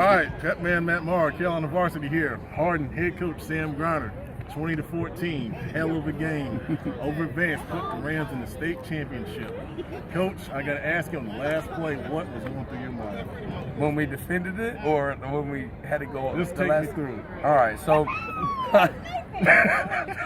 right, Pep Man Matt Maher, Carolina Varsity here. Harden head coach Sam Greiner, 20-14, hell of a game over Vance, put the Rams in the state championship. Coach, I got to ask you on the last play, what was going through your mind? When we defended it, or when we had to go? Just take me through. All right, so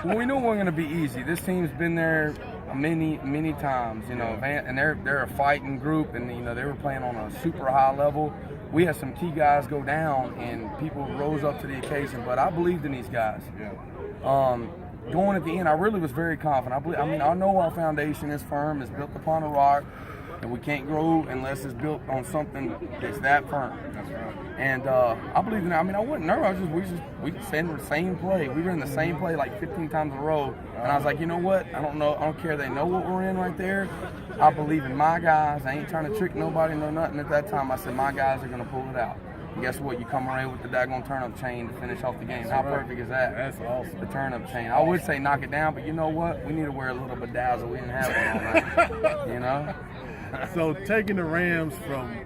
we knew it wasn't going to be easy. This team's been there many times, you know, and they're a fighting group, and you know they were playing on a super high level. We had some key guys go down, and people rose up to the occasion. But I believed in these guys. Going at the end, I really was very confident. I know our foundation is firm, it's built upon a rock, and we can't grow unless it's built on something that's that firm. That's right. And I believe in it. I mean, I wasn't nervous. We ran the same play. We ran the same play like 15 times in a row. And I was like, you know what? I don't care. They know what we're in right there. I believe in my guys. I ain't trying to trick nobody, no nothing. At that time, I said my guys are gonna pull it out. And guess what? You come around with the daggone turnip chain to finish off the game. How perfect is that? That's awesome. The turnip chain. I would say knock it down, but you know what? We need to wear a little bedazzle. We didn't have it all night. You know. So taking the Rams from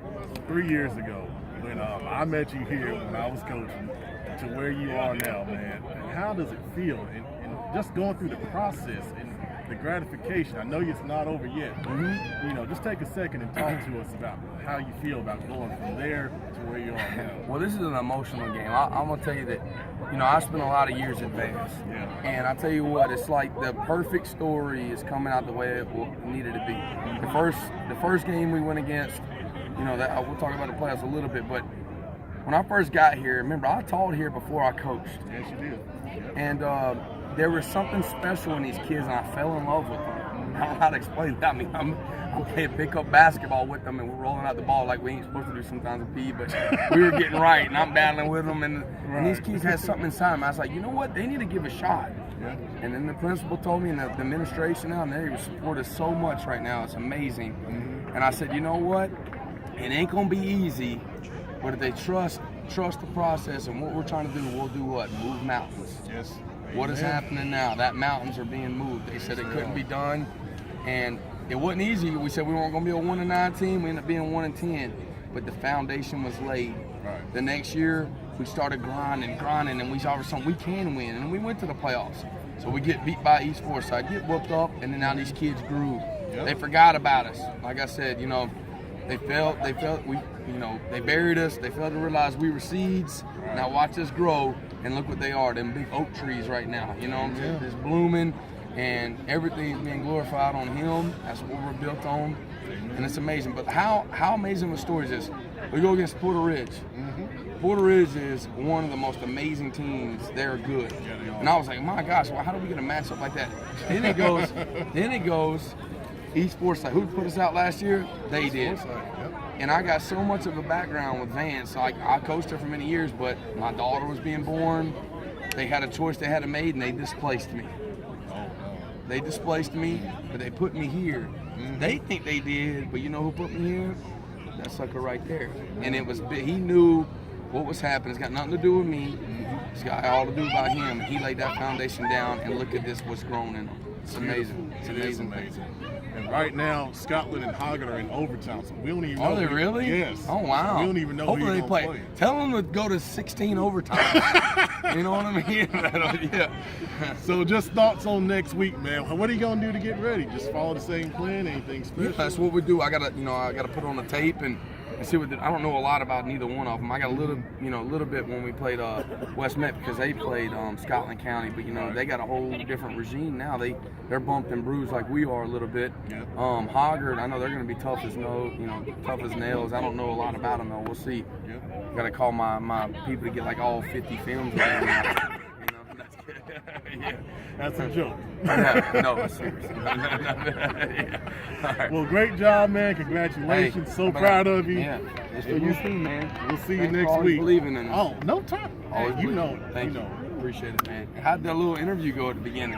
3 years ago, when I met you here when I was coaching, to where you are now, man, how does it feel? And just going through the process and the gratification. I know it's not over yet. You know, just take a second and talk to us about how you feel about going from there to where you are now. Well, this is an emotional game. I'm gonna tell you that, you know, I spent a lot of years at Vance, and I tell you what, it's like the perfect story is coming out the way it needed to be. The first game we went against, you know, that we'll talk about the playoffs a little bit, but when I first got here, remember I taught here before I coached. Yes, you did. And there was something special in these kids, and I fell in love with them. I don't know how to explain that. I mean, I'm playing pickup basketball with them, and we're rolling out the ball like we ain't supposed to do sometimes with P, but we were getting right, and I'm battling with them, and these kids had something inside them. I was like, you know what? They need to give a shot. And then the principal told me, and the administration down there, he support us so much right now. It's amazing. And I said, you know what? It ain't gonna be easy, but if they trust the process and what we're trying to do, we'll do what? Move mountains. Yes. What is happening now? That mountains are being moved. They said it couldn't be done, and it wasn't easy. We said we weren't going to be a 1-9 team. We ended up being 1-10, but the foundation was laid. Right. The next year, we started grinding, and we saw something we can win, and we went to the playoffs. So we get beat by East Forsyth, get whooped up, and then now these kids grew. They forgot about us. Like I said, you know, they buried us. They failed to realize we were seeds. Now watch us grow, and look what they are. Them big oak trees right now. You know what I'm saying? It's blooming, and everything's being glorified on Him. That's what we're built on, and it's amazing. But how amazing the story is. We go against Porter Ridge. Porter Ridge is one of the most amazing teams. They're good. And I was like, my gosh, well, how do we get a matchup like that? Then it goes, East Forsyth. Who put us out last year? They did. And I got so much of a background with Vance. Like, I coached her for many years, but my daughter was being born. They had a choice they had to make, and they displaced me. They displaced me, but they put me here. They think they did, but you know who put me here? That sucker right there. And it was he knew what was happening. It's got nothing to do with me. It's got all to do about him. He laid that foundation down, and look at this, what's grown in him. It's amazing. It's amazing. And right now, Scotland and Hoggett are in overtime, so we don't even know. Are they really? Yes. Oh, wow. So we don't even know Hopefully who they you're play. play. Tell them to go to 16 overtime. You know what I mean? Yeah. So just thoughts on next week, man. What are you going to do to get ready? Just follow the same plan? Anything special? Yeah, that's what we do. I gotta put on the tape and see what I don't know a lot about neither one of them. I got a little bit when we played West Met, because they played Scotland County, but you know they got a whole different regime now. They're bumped and bruised like we are a little bit. Hoggard, I know they're gonna be tough as nails. I don't know a lot about them though. We'll see. Gotta call my people to get like all 50 films of them now. That's a joke. No, seriously. Right. Well, great job, man. Congratulations. So proud of you. Yeah. It's for you too, man. We'll see you next week. Believing in us. Oh, no time. Always you know. Thank you. Appreciate it, man. How'd that little interview go at the beginning?